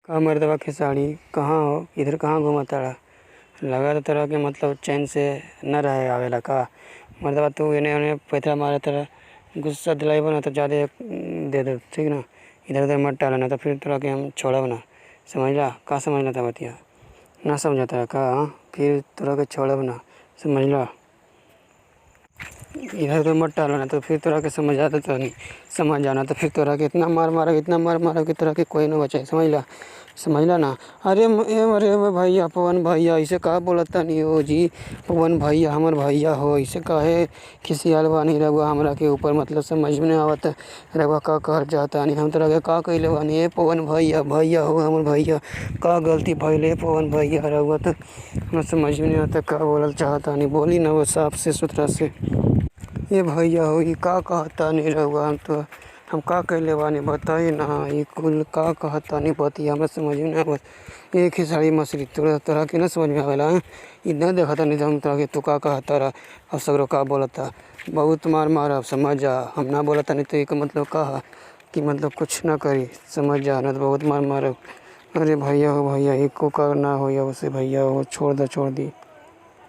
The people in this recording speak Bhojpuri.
का मर्दवा खेसारी कहाँ हो, इधर कहाँ घूमा तारा। लगा तो तरह के मतलब चैन से न रहे आवेला का मर्दवा। तू इन्हें उन्हें पैथरा मारे तरह गुस्सा दिलाइबो ना तो ज़्यादा दे दे, ठीक ना। इधर उधर मत टाला ना तो फिर तरह के हम छोड़ब ना, समझला। का समझला था बतिया ना समझा था का, हाँ? फिर तरह के छोड़ब ना, समझला। इधर उधर मत टाला ना तो फिर तरह के समझ आता तो नहीं, समझ जाना तो फिर तरह के इतना मार मारा इतना मार मारा कि तरह के कोई ना बचे, समझला। समझला ना। अरे भैया पवन भैया ऐसे कहा बोलता नहीं हो जी। पवन भैया हमर भैया हो, ऐसे काहे खिसियाल बानी रहुआ हमरा के ऊपर, मतलब समझ में नहीं आवत रहुआ का कहल चाहता नहीं। हम तरह के का कहले बानी ए पवन भैया, भैया हो हमर भैया, का गलती भइले पवन भैया रहुआ तो हमरा समझ में नहीं आता का बोलल चाहता नहीं। बोली ना वो साफ से सुथरा से, ये भैया हो ये का कहता नहीं रहुआ। हम का कहले बानी बताई ना, ये कुल का कहता नहीं बतिया हमरा समझ में नहीं आवत। एक ही साड़ी मछली तोरा के ना समझ में आवेला, इतना देखता नहीं तो हम तरह के तू का कहता रहा अब सगरो का बोलता। बहुत मार मार अब समझ जा, हम ना बोलता नहीं तो एक मतलब कहा कि मतलब कुछ ना करी, समझ जा ना तो बहुत मार मार। अरे भैया हो भैया, एक को करना हो या उसे भैया हो, छोड़ दी।